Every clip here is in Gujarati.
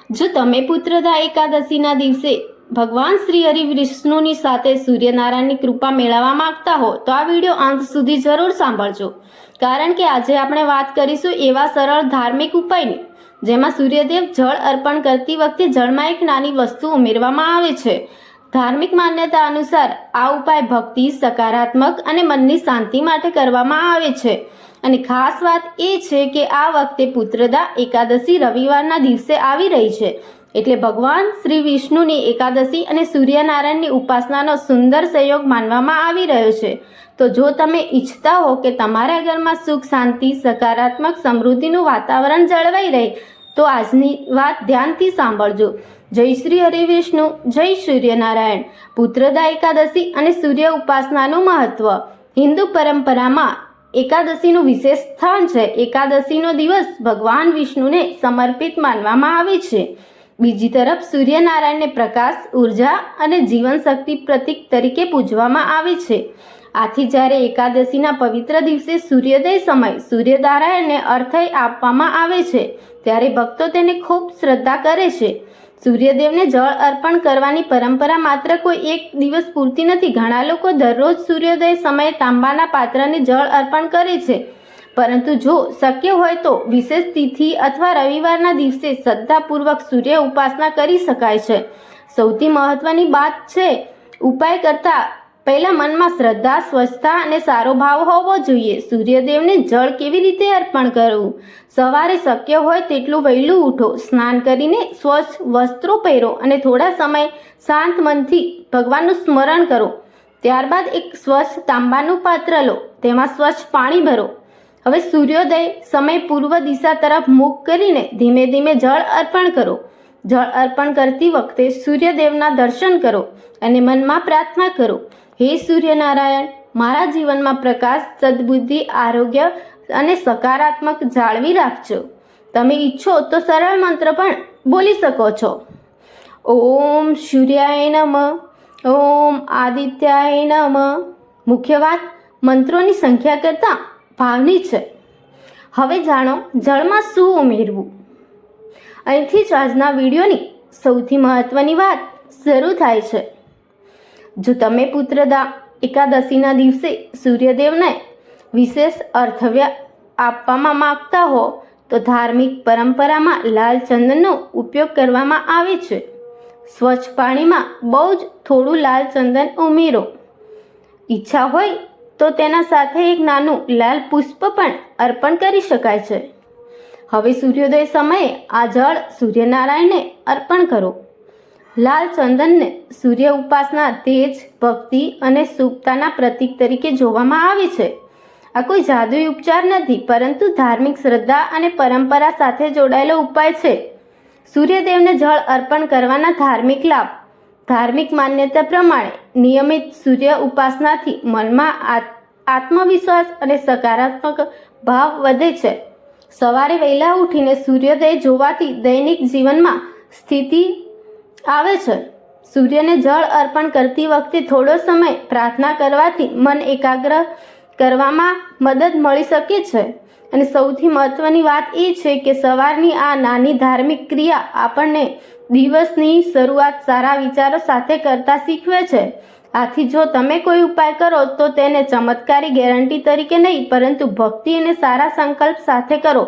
જો તમે પુત્રદા એકાદશીના દિવસે ભગવાન શ્રી હરિ વિષ્ણુની સાથે સૂર્યનારાયણની કૃપા મેળવવા માંગતા હો તો આ વિડીયો અંત સુધી જરૂર સાંભળજો, કારણ કે આજે આપણે વાત કરીશું એવા સરળ ધાર્મિક ઉપાયની જેમાં સૂર્યદેવ જળ અર્પણ કરતી વખતે જળમાં એક નાની વસ્તુ ઉમેરવામાં આવે છે. ધાર્મિક માન્યતા અનુસાર આ ઉપાય ભક્તિ, સકારાત્મક અને મનની શાંતિ માટે કરવામાં આવે છે. અને ખાસ વાત એ છે કે આ વખતે પુત્રદા એકાદશી રવિવારના દિવસે આવી રહી છે, એટલે ભગવાન શ્રી વિષ્ણુની એકાદશી અને સૂર્યનારાયણની ઉપાસનાનો સુંદર સંયોગ માનવામાં આવી રહ્યો છે. તો જો તમે ઈચ્છતા હો કે તમારા ઘરમાં સુખ, શાંતિ, સકારાત્મક સમૃદ્ધિનું વાતાવરણ જળવાઈ રહે તો આજની વાત ધ્યાનથી સાંભળજો. જય શ્રી હરિ વિષ્ણુ, જય સૂર્યનારાયણ. પુત્રદા એકાદશી અને સૂર્ય ઉપાસનાનું મહત્વ. હિન્દુ પરંપરામાં એકાદશીનું વિશેષ સ્થાન છે. એકાદશીનો દિવસ ભગવાન વિષ્ણુને સમર્પિત માનવામાં આવે છે. બીજી તરફ સૂર્યનારાયણને પ્રકાશ, ઉર્જા અને જીવન શક્તિ પ્રતીક તરીકે પૂજવામાં આવે છે. આથી જ્યારે એકાદશીના પવિત્ર દિવસે સૂર્યોદય સમય સૂર્યનારાયણને અર્ઘ્ય આપવામાં આવે છે ત્યારે ભક્તો તેને ખૂબ શ્રદ્ધા કરે છે. સૂર્યદેવને જળ અર્પણ કરવાની પરંપરા માત્ર કોઈ એક દિવસ પૂરતી નથી. ઘણા લોકો દરરોજ સૂર્યોદય સમયે તાંબાના પાત્રને જળ અર્પણ કરે છે, પરંતુ જો શક્ય હોય તો વિશેષ તિથિ અથવા રવિવારના દિવસે શ્રદ્ધાપૂર્વક સૂર્ય ઉપાસના કરી શકાય છે. સૌથી મહત્વની વાત છે, ઉપાય કરતા પહેલા મનમાં શ્રદ્ધા, સ્વચ્છતા અને સારો ભાવ હોવો જોઈએ. સૂર્યદેવને જળ કેવી રીતે અર્પણ કરવું? સવારે શક્ય હોય તેટલું વહેલું ઉઠો, સ્નાન કરીને સ્વચ્છ વસ્ત્રો પહેરો અને થોડા સમય શાંત મનથી ભગવાનનું સ્મરણ કરો. ત્યારબાદ એક સ્વચ્છ તાંબાનું પાત્ર લો, તેમાં સ્વચ્છ પાણી ભરો. હવે સૂર્યોદય સમય પૂર્વ દિશા તરફ મુખ કરીને ધીમે ધીમે જળ અર્પણ કરો. જળ અર્પણ કરતી વખતે સૂર્યદેવના દર્શન કરો અને મનમાં પ્રાર્થના કરો, હે સૂર્યનારાયણ, મારા જીવનમાં પ્રકાશ, સદબુદ્ધિ, આરોગ્ય અને સકારાત્મક જાળવી રાખજો. તમે ઈચ્છો તો સરળ મંત્ર પણ બોલી શકો છો. ઓમ સૂર્યાય નમઃ, ઓમ આદિત્યાય નમઃ. મુખ્ય વાત મંત્રોની સંખ્યા કરતાં ભાવની છે. હવે જાણો જળમાં શું ઉમેરવું. અહીંથી જ આજના વિડીયોની સૌથી મહત્વની વાત શરૂ થાય છે. જો તમે પુત્રદા એકાદશીના દિવસે સૂર્યદેવને વિશેષ અર્ઘ્ય આપવામાં માંગતા હો તો ધાર્મિક પરંપરામાં લાલ ચંદનનો ઉપયોગ કરવામાં આવે છે. સ્વચ્છ પાણીમાં બહુ જ થોડું લાલ ચંદન ઉમેરો. ઈચ્છા હોય તો તેના સાથે એક નાનું લાલ પુષ્પ પણ અર્પણ કરી શકાય છે. હવે સૂર્યોદય સમયે આ જળ સૂર્યનારાયણને અર્પણ કરો. લાલ ચંદનને સૂર્ય ઉપાસના, તેજ, ભક્તિ અને શુભતાના પ્રતીક તરીકે જોવામાં આવે છે. આ કોઈ જાદુઈ ઉપચાર નથી, પરંતુ ધાર્મિક શ્રદ્ધા અને પરંપરા સાથે જોડાયેલો ઉપાય છે. સૂર્યદેવને જળ અર્પણ કરવાના ધાર્મિક લાભ. ધાર્મિક માન્યતા પ્રમાણે નિયમિત સૂર્ય ઉપાસનાથી મનમાં આત્મવિશ્વાસ અને સકારાત્મક ભાવ વધે છે. સવારે વહેલા ઉઠીને સૂર્યોદય જોવાથી દૈનિક જીવનમાં સ્થિતિ આવે છે. સૂર્યને જળ અર્પણ કરતી વખતે થોડો સમય પ્રાર્થના કરવાથી મન એકાગ્ર કરવામાં મદદ મળી શકે છે. અને સૌથી મહત્વની વાત એ છે કે સવારની આ નાની ધાર્મિક ક્રિયા આપણને દિવસની શરૂઆત સારા વિચારો સાથે કરતા શીખવે છે. આથી જો તમે કોઈ ઉપાય કરો તો તેને ચમત્કારી ગેરંટી તરીકે નહીં, પરંતુ ભક્તિ અને સારા સંકલ્પ સાથે કરો.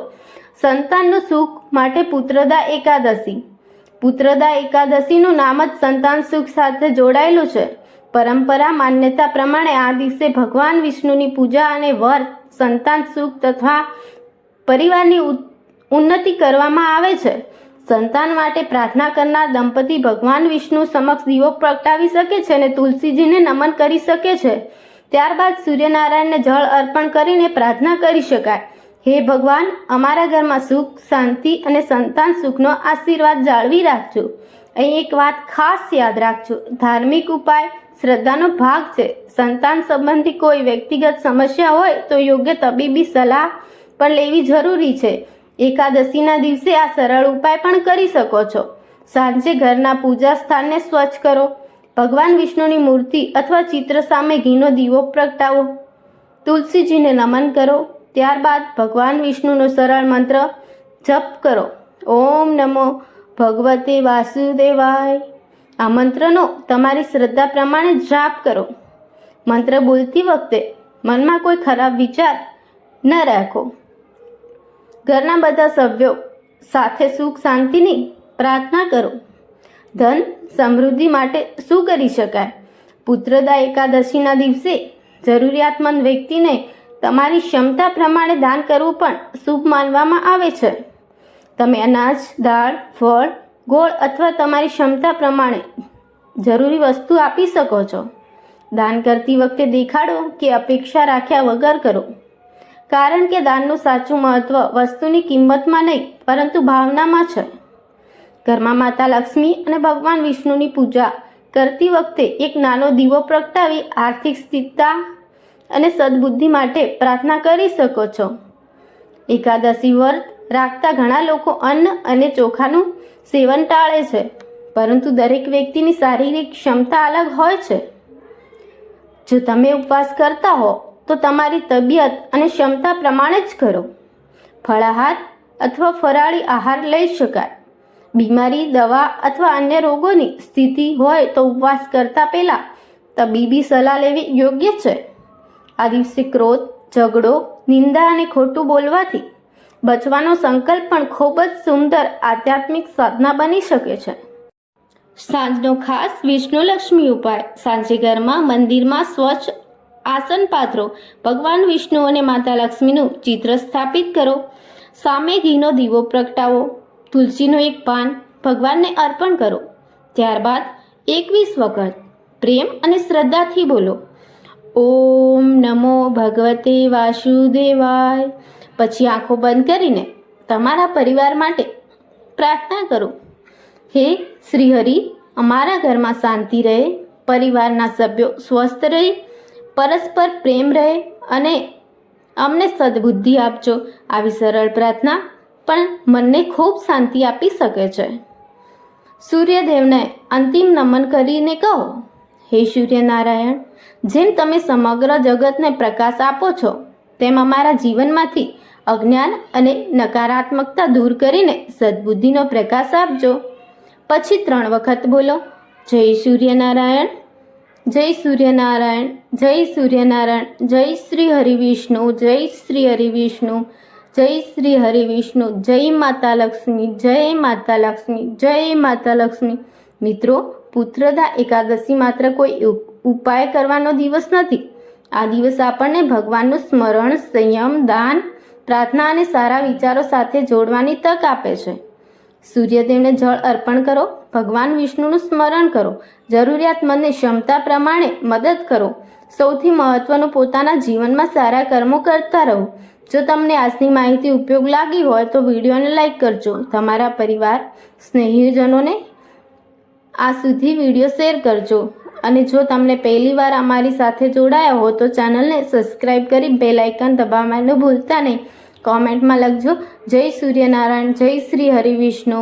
સંતાનનું સુખ માટે પુત્રદા એકાદશી. પુત્રદા એકાદશીનું નામ જ સંતાન સુખ સાથે જોડાયેલું છે. પરંપરા માન્યતા પ્રમાણે આ દિવસે ભગવાન વિષ્ણુની પૂજા અને વ્રત સંતાન સુખ તથા પરિવારની ઉન્નતિ કરવામાં આવે છે. સંતાન માટે પ્રાર્થના કરનાર દંપતી ભગવાન વિષ્ણુ સમક્ષ દીવો પ્રગટાવી શકે છે અને તુલસીજીને નમન કરી શકે છે. ત્યારબાદ સૂર્યનારાયણને જળ અર્પણ કરીને પ્રાર્થના કરી શકાય, હે ભગવાન, અમારા ઘરમાં સુખ, શાંતિ અને સંતાન સુખનો આશીર્વાદ જાળવી રાખજો. અહીં એક વાત ખાસ યાદ રાખજો, ધાર્મિક ઉપાય શ્રદ્ધાનો ભાગ છે. સંતાન સંબંધી કોઈ વ્યક્તિગત સમસ્યા હોય તો યોગ્ય તબીબી સલાહ પણ લેવી જરૂરી છે. એકાદશીના દિવસે આ સરળ ઉપાય પણ કરી શકો છો. સાંજે ઘરના પૂજા સ્થાનને સ્વચ્છ કરો. ભગવાન વિષ્ણુની મૂર્તિ અથવા ચિત્ર સામે ઘીનો દીવો પ્રગટાવો. તુલસીજીને નમન કરો. ત્યારબાદ ભગવાન વિષ્ણુનો સરળ મંત્ર જપ કરો, ઓમ નમો ભગવતે વાસુદેવાય. આ મંત્રનો તમારી શ્રદ્ધા પ્રમાણે જાપ કરો. મંત્ર બોલતી વખતે મનમાં કોઈ ખરાબ વિચાર ન રાખો. ઘરના બધા સભ્યો સાથે સુખ શાંતિની પ્રાર્થના કરો. ધન સમૃદ્ધિ માટે શું કરી શકાય? પુત્રદા એકાદશીના દિવસે જરૂરિયાતમંદ વ્યક્તિને તમારી ક્ષમતા પ્રમાણે દાન કરવું પણ શુભ માનવામાં આવે છે. તમે અનાજ, દાળ, ફળ, ગોળ અથવા તમારી ક્ષમતા પ્રમાણે જરૂરી વસ્તુ આપી શકો છો. દાન કરતી વખતે દેખાડો કે અપેક્ષા રાખ્યા વગર કરો, કારણ કે દાનનું સાચું મહત્વ વસ્તુની કિંમતમાં નહીં પરંતુ ભાવનામાં છે. ઘરમાં માતા લક્ષ્મી અને ભગવાન વિષ્ણુની પૂજા કરતી વખતે એક નાનો દીવો પ્રગટાવી આર્થિક સ્થિરતા અને સદબુદ્ધિ માટે પ્રાર્થના કરી શકો છો. એકાદશી વ્રત રાખતા ઘણા લોકો અન્ન અને ચોખાનું સેવન ટાળે છે, પરંતુ દરેક વ્યક્તિની શારીરિક ક્ષમતા અલગ હોય છે. જો તમે ઉપવાસ કરતા હો તો તમારી તબિયત અને ક્ષમતા પ્રમાણે જ કરો. ફળાહાર અથવા ફરાળી આહાર લઈ શકાય. બીમારી, દવા અથવા અન્ય રોગોની સ્થિતિ હોય તો ઉપવાસ કરતા પહેલાં તબીબી સલાહ લેવી યોગ્ય છે. આ દિવસે ક્રોધ, ઝઘડો, નિંદા અને ખોટું બોલવાથી બચવાનો સંકલ્પ પણ ખૂબ જ સુંદર આધ્યાત્મિક સાધના બની શકે છે. સાંજનો ખાસ વિષ્ણુ લક્ષ્મી ઉપાય. સાંજે ઘરમાં મંદિરમાં સ્વચ્છ આસન પાથરો. ભગવાન વિષ્ણુ અને માતા લક્ષ્મીનું ચિત્ર સ્થાપિત કરો. સામે ઘીનો દીવો પ્રગટાવો. તુલસીનું એક પાન ભગવાનને અર્પણ કરો. ત્યારબાદ 21 વખત પ્રેમ અને શ્રદ્ધાથી બોલો, ઓમ નમો ભગવતે વાસુદેવાય. પછી આંખો બંધ કરીને તમારા પરિવાર માટે પ્રાર્થના કરો. હે શ્રી હરિ, અમારા ઘરમાં શાંતિ રહે, પરિવારના સભ્યો સ્વસ્થ રહે, પરસ્પર પ્રેમ રહે અને અમને સદબુદ્ધિ આપજો. આવી સરળ પ્રાર્થના પણ મનને ખૂબ શાંતિ આપી શકે છે. સૂર્યદેવને અંતિમ નમન કરીને કહો, હે સૂર્યનારાયણ, જેમ તમે સમગ્ર જગતને પ્રકાશ આપો છો, તેમ અમારા જીવનમાંથી અજ્ઞાન અને નકારાત્મકતા દૂર કરીને સદબુદ્ધિનો પ્રકાશ આપજો. પછી 3 વખત બોલો, જય સૂર્યનારાયણ, જય સૂર્યનારાયણ, જય સૂર્યનારાયણ, જય શ્રી હરિવિષ્ણુ, જય શ્રી હરિવિષ્ણુ, જય શ્રી હરિવિષ્ણુ, જય માતા લક્ષ્મી, જય માતા લક્ષ્મી, જય માતા લક્ષ્મી. મિત્રો, પુત્રદા એકાદશી માત્ર કોઈ ઉપાય કરવાનો દિવસ નથી. આ દિવસ આપણને ભગવાનનું સ્મરણ, સંયમ, દાન, પ્રાર્થના અને સારા વિચારો સાથે જોડવાની તક આપે છે. સૂર્યદેવને જળ અર્પણ કરો. ભગવાન વિષ્ણુનું સ્મરણ કરો. જરૂરિયાતમંદને ક્ષમતા પ્રમાણે મદદ કરો. સૌથી મહત્વનું, પોતાના જીવનમાં સારા કર્મો કરતા રહો. જો તમને આજની માહિતી ઉપયોગ લાગી હોય તો વિડીયોને લાઈક કરજો. તમારા પરિવાર, સ્નેહીજનોને આ સુધી વિડીયો શેર કરજો. અને જો તમને પહેલીવાર અમારી સાથે જોડાયા હો તો ચેનલને સબસ્ક્રાઈબ કરી બેલ આઇકન દબાવવાનું ભૂલતા નહીં. કોમેન્ટમાં લખજો, જય સૂર્યનારાયણ, જય શ્રી હરિવિષ્ણુ.